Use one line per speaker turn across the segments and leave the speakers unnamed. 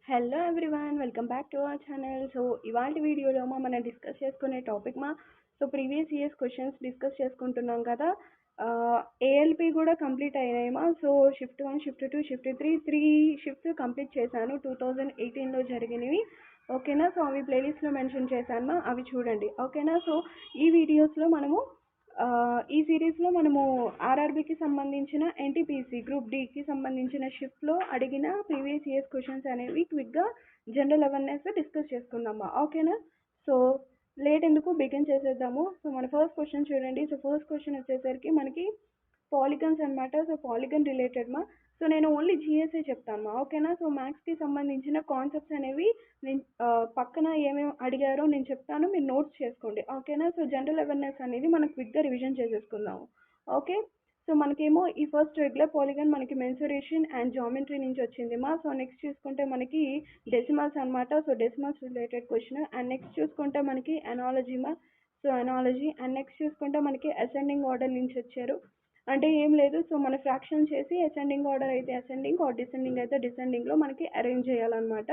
Hello everyone, welcome back to our channel. So ఇవాళ వీడియోలో మనం డిస్కస్ చేసుకునే topic previous years questions discuss చేసుకుంటున్నాం కదా. ఏఎల్పి కూడా కంప్లీట్ అయినాయి so shift 1, shift 2, shift 3 shifts complete చేశాను 2018లో జరిగినవి. ఓకేనా, సో అవి ప్లేలిస్ట్లో మెన్షన్ చేశాను, అవి చూడండి. ఓకేనా, సో ఈ వీడియోస్లో ఈ సిరీస్లో మనము ఆర్ఆర్బికి సంబంధించిన ఎన్టీపీసీ గ్రూప్ డికి సంబంధించిన షిఫ్ట్లో అడిగిన ప్రీవియస్ ఇయర్స్ క్వశ్చన్స్ అనేవి క్విక్గా జనరల్ అవేర్నెస్ డిస్కస్ చేసుకుందామా. ఓకేనా, సో లేట్ ఎందుకు బిగిన్ చేసేద్దాము. సో మన ఫస్ట్ క్వశ్చన్ చూడండి. సో ఫస్ట్ క్వశ్చన్ వచ్చేసరికి మనకి పాలిగన్స్ అనమాట. సో పాలిగన్ రిలేటెడ్ సో నేను ఓన్లీ జిఎస్ఏ చెప్తాను ఓకేనా. సో మ్యాథ్స్కి సంబంధించిన కాన్సెప్ట్స్ అనేవి నేను పక్కన ఏమేమి అడిగారో నేను చెప్తాను, మీరు నోట్స్ చేసుకోండి. ఓకేనా, సో జనరల్ అవేర్నెస్ అనేది మనం క్విక్గా రివిజన్ చేసేసుకుందాము. ఓకే, సో మనకేమో ఈ ఫస్ట్ రెగ్యులర్ పాలిగన్ మనకి మెన్సురేషన్ అండ్ జామెట్రీ నుంచి వచ్చింది సో నెక్స్ట్ చూసుకుంటే మనకి డెసిమల్స్ అనమాట. So decimals related question. And next చూసుకుంటే మనకి analogy so analogy. And next చూసుకుంటే మనకి అసెండింగ్ ఆర్డర్ నుంచి వచ్చారు. అంటే ఏం లేదు, సో మన ఫ్రాక్షన్ చేసి అసెండింగ్ ఆర్డర్ అయితే అసెండింగ్, ఆర్ డిసెండింగ్ అయితే డిసెండింగ్లో మనకి అరేంజ్ చేయాలన్నమాట.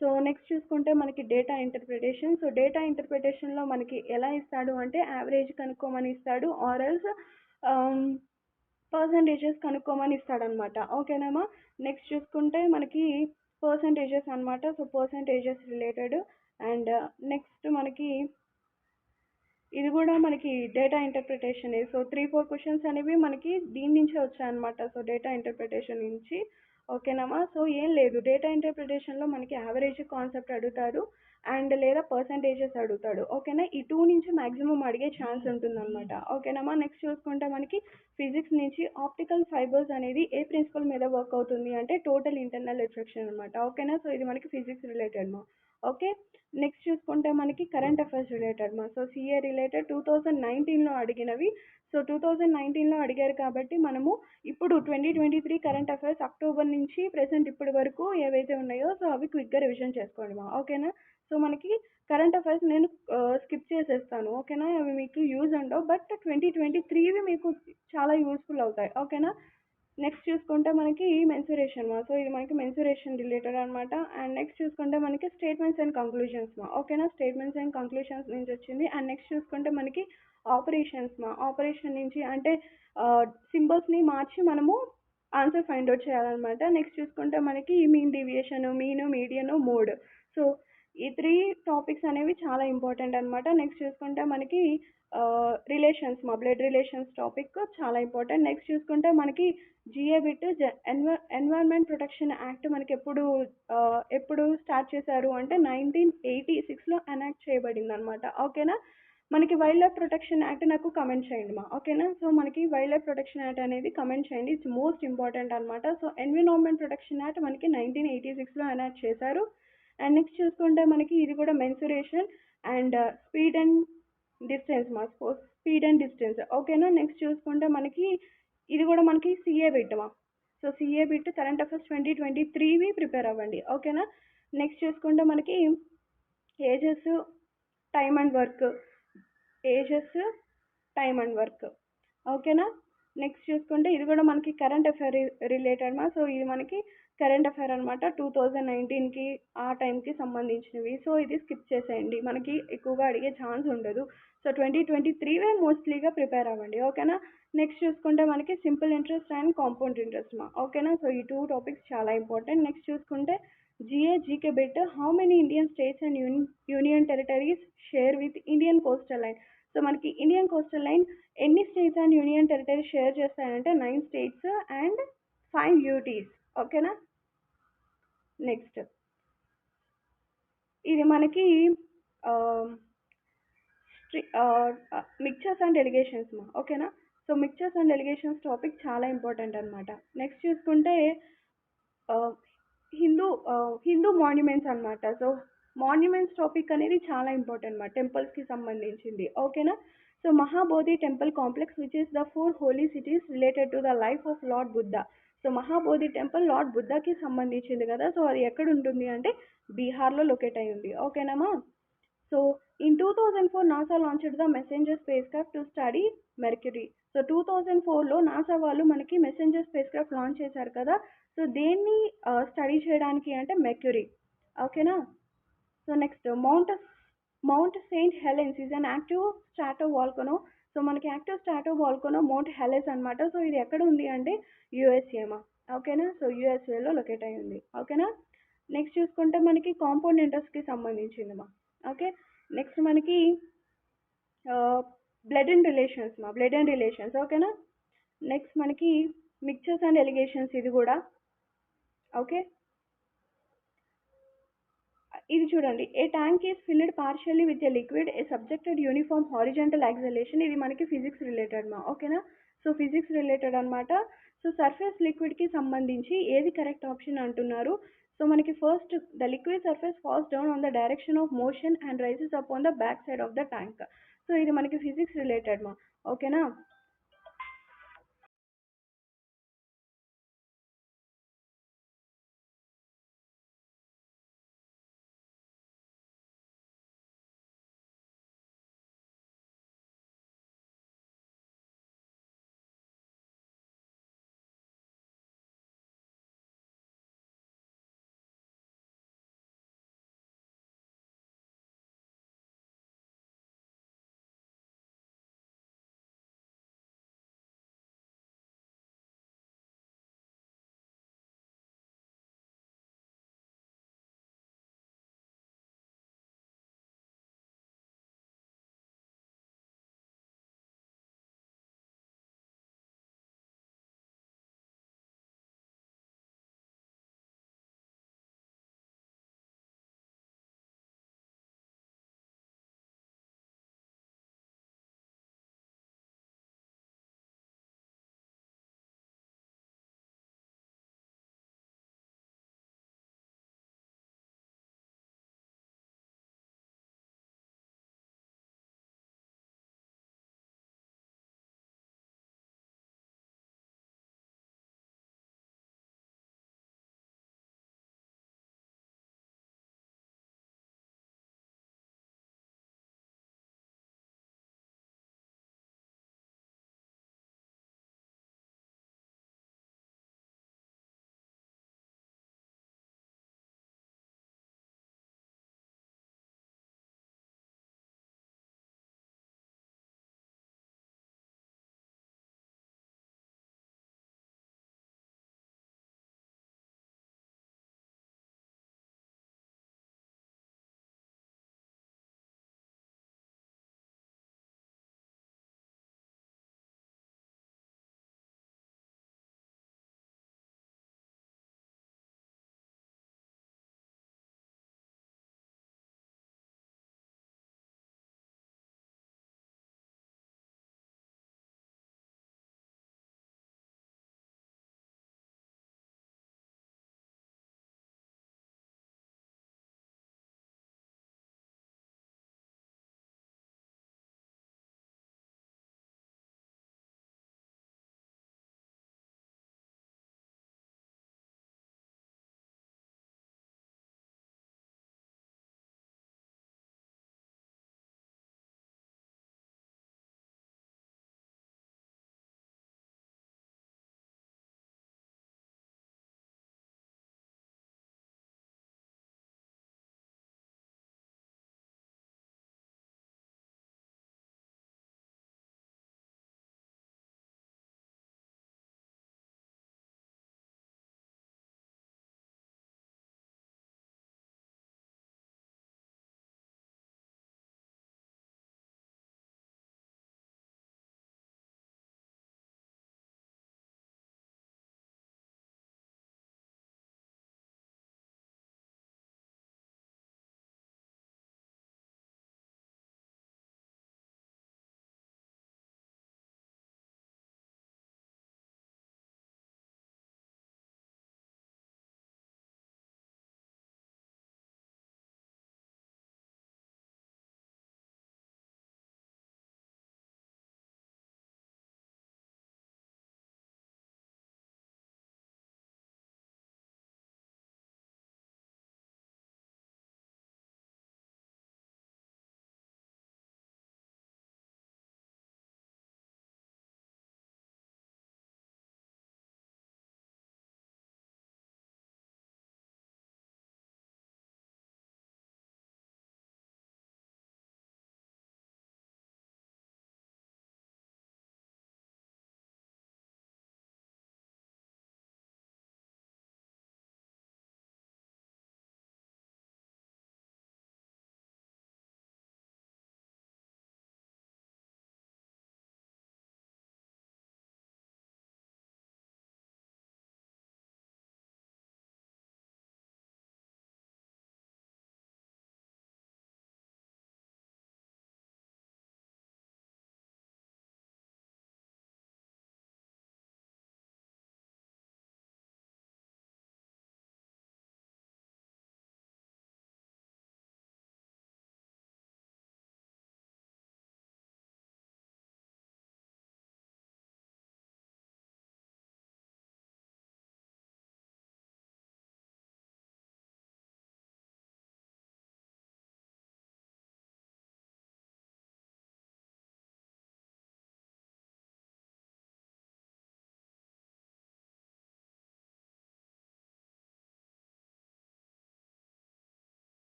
సో నెక్స్ట్ చూసుకుంటే మనకి డేటా ఇంటర్ప్రిటేషన్. సో డేటా ఇంటర్ప్రిటేషన్లో మనకి ఎలా ఇస్తాడు అంటే యావరేజ్ కనుక్కోమని ఇస్తాడు, ఆర్ఎల్స్ పర్సంటేజెస్ కనుక్కోమని ఇస్తాడనమాట. ఓకేనామా. నెక్స్ట్ చూసుకుంటే మనకి పర్సంటేజెస్ అనమాట. So percentages related. And next మనకి ఇది కూడా మనకి డేటా ఇంటర్ప్రిటేషన్. సో 3-4 క్వశ్చన్స్ అనేవి మనకి దీని నుంచే వచ్చాయన్నమాట. సో డేటా ఇంటర్ప్రిటేషన్ నుంచి. ఓకేనామా. సో ఏం లేదు, డేటా ఇంటర్ప్రిటేషన్లో మనకి యావరేజ్ కాన్సెప్ట్ అడుగుతాడు అండ్ లేదా పర్సంటేజెస్ అడుగుతాడు. ఓకేనా, ఈ 2 నుంచి మ్యాక్సిమం అడిగే ఛాన్స్ ఉంటుందన్నమాట. ఓకేనామా. నెక్స్ట్ చూసుకుంటే మనకి ఫిజిక్స్ నుంచి ఆప్టికల్ ఫైబర్స్ అనేది ఏ ప్రిన్సిపల్ మీద వర్క్ అవుతుంది అంటే టోటల్ ఇంటర్నల్ రిఫ్లెక్షన్ అనమాట. ఓకేనా, సో ఇది మనకి ఫిజిక్స్ రిలేటెడ్ ఓకే, నెక్స్ట్ చూసుకుంటే మనకి current affairs related so CA related 2019లో అడిగినవి. సో 2019లో అడిగారు కాబట్టి మనము ఇప్పుడు 2023 కరెంట్ అఫైర్స్ అక్టోబర్ నుంచి ప్రెసెంట్ ఇప్పటి వరకు ఏవైతే ఉన్నాయో సో అవి క్విక్గా రివిజన్ చేసుకోండి ఓకేనా. సో మనకి కరెంట్ అఫైర్స్ నేను స్కిప్ చేసేస్తాను ఓకేనా, అవి మీకు యూజ్ ఉండవు, బట్ 2023వి మీకు చాలా యూస్ఫుల్ అవుతాయి ఓకేనా. నెక్స్ట్ చూసుకుంటే మనకి మెన్సురేషన్ సో ఇది మనకి మెన్సురేషన్ రిలేటెడ్ అనమాట. అండ్ నెక్స్ట్ చూసుకుంటే మనకి స్టేట్మెంట్స్ అండ్ కంక్లూజన్స్ ఓకేనా, స్టేట్మెంట్స్ అండ్ కంక్లూజన్స్ నుంచి వచ్చింది. అండ్ నెక్స్ట్ చూసుకుంటే మనకి ఆపరేషన్స్ ఆపరేషన్ నుంచి అంటే సింబల్స్ని మార్చి మనము ఆన్సర్ ఫైండ్ అవుట్ చేయాలన్నమాట. నెక్స్ట్ చూసుకుంటే మనకి mean deviation, mean, median, mode. So ఈ 3 టాపిక్స్ అనేవి చాలా ఇంపార్టెంట్ అనమాట. నెక్స్ట్ చూసుకుంటే మనకి రిలేషన్స్ బ్లడ్ రిలేషన్స్ టాపిక్ చాలా ఇంపార్టెంట్. నెక్స్ట్ చూసుకుంటే మనకి GA bit environment protection act మనకి ఎప్పుడు స్టార్ట్ చేశారు అంటే 1986లో ఎనాక్ట్ చేయబడింది అనమాట. ఓకేనా, మనకి వైల్డ్ లైఫ్ ప్రొటెక్షన్ యాక్ట్ నాకు కమెంట్ చేయండి ఓకేనా. సో మనకి వైల్డ్ లైఫ్ ప్రొటెక్షన్ యాక్ట్ అనేది కమెంట్ చేయండి, ఇట్స్ మోస్ట్ ఇంపార్టెంట్ అనమాట. సో ఎన్విరాన్మెంట్ ప్రొటెక్షన్ యాక్ట్ మనకి 1986లో ఎనాక్ట్ చేశారు. అండ్ నెక్స్ట్ చూసుకుంటే మనకి ఇది కూడా mensuration and speed and distance speed and distance ఓకేనా. నెక్స్ట్ చూసుకుంటే మనకి ఇది కూడా మనకి CA bit so CA bit current affairs 2023వి ప్రిపేర్ అవ్వండి ఓకేనా. నెక్స్ట్ చూసుకుంటే మనకి ages, time and work, ages, time and work ఓకేనా. నెక్స్ట్ చూసుకుంటే ఇది కూడా మనకి కరెంట్ అఫైర్ రిలేటెడ్ సో ఇది మనకి కరెంట్ అఫైర్ అనమాట 2019కి ఆ టైంకి సంబంధించినవి. సో ఇది స్కిప్ చేసేయండి, మనకి ఎక్కువగా అడిగే ఛాన్స్ ఉండదు. సో 2023వే మోస్ట్లీగా ప్రిపేర్ అవ్వండి ఓకేనా. నెక్స్ట్ చూసుకుంటే మనకి simple interest and compound interest ఓకేనా. సో ఈ 2 టాపిక్స్ చాలా ఇంపార్టెంట్. నెక్స్ట్ చూసుకుంటే GK bit how many Indian states and union territories share with Indian coastal line. So మనకి ఇండియన్ కోస్టల్ లైన్ ఎన్ని states and union territory share చేస్తాయంటే 9 states and 5 UTs ఓకేనా. Next ఇది మనకి mixtures and delegations ఓకేనా. So mixtures and delegations topic చాలా important అనమాట. Next చూసుకుంటే హిందూ మాన్యుమెంట్స్ అనమాట. సో మాన్యుమెంట్స్ టాపిక్ అనేది చాలా ఇంపార్టెంట్ అన్నమాట, టెంపుల్స్కి సంబంధించింది ఓకేనా. So Mahabodhi temple complex which is the 4 holy cities related to the life of lord Buddha. So Mahabodhi temple lord బుద్ధకి సంబంధించింది కదా, సో అది ఎక్కడ ఉంటుంది అంటే బీహార్లో లొకేట్ అయి ఉంది ఓకేనామా. So in 2004 NASA launched the Messenger spacecraft to study Mercury. So 2004లో నాసా వాళ్ళు మనకి మెసెంజర్ స్పేస్ క్రాఫ్ట్ లాంచ్ చేశారు కదా. సో దేన్ని స్టడీ చేయడానికి అంటే మెర్క్యూరీ. ఓకేనా. So next Mount Saint Helens is an active stratovolcano. So మనకి active stratovolcano Mount Helens అనమాట. సో ఇది ఎక్కడ ఉంది అంటే యూఎస్ఏమా. ఓకేనా. సో యూఎస్ఏలో లొకేట్ అయి ఉంది. ఓకేనా. నెక్స్ట్ చూసుకుంటే మనకి కాంపౌండ్ ఇంట్రెస్ట్కి సంబంధించిందమ్మా. ఓకే. నెక్స్ట్ మనకి బ్లడ్ అండ్ రిలేషన్స్. ఓకేనా. నెక్స్ట్ మనకి మిక్చర్స్ అండ్ ఎలిగేషన్స్ ఇది కూడా. ఓకే. ఇది చూడండి, a tank is filled partially with a liquid a subjected uniform horizontal acceleration. ఇది మనకి ఫిజిక్స్ రిలేటెడ్ మా. ఓకేనా. సో ఫిజిక్స్ రిలేటెడ్ అనమాట. సో సర్ఫేస్ లిక్విడ్కి సంబంధించి ఏది కరెక్ట్ ఆప్షన్ అంటున్నారు. సో మనకి first the liquid surface falls down on the direction of motion and rises up on the back side of the tank. So ఇది మనకి ఫిజిక్స్ రిలేటెడ్ మా. ఓకేనా.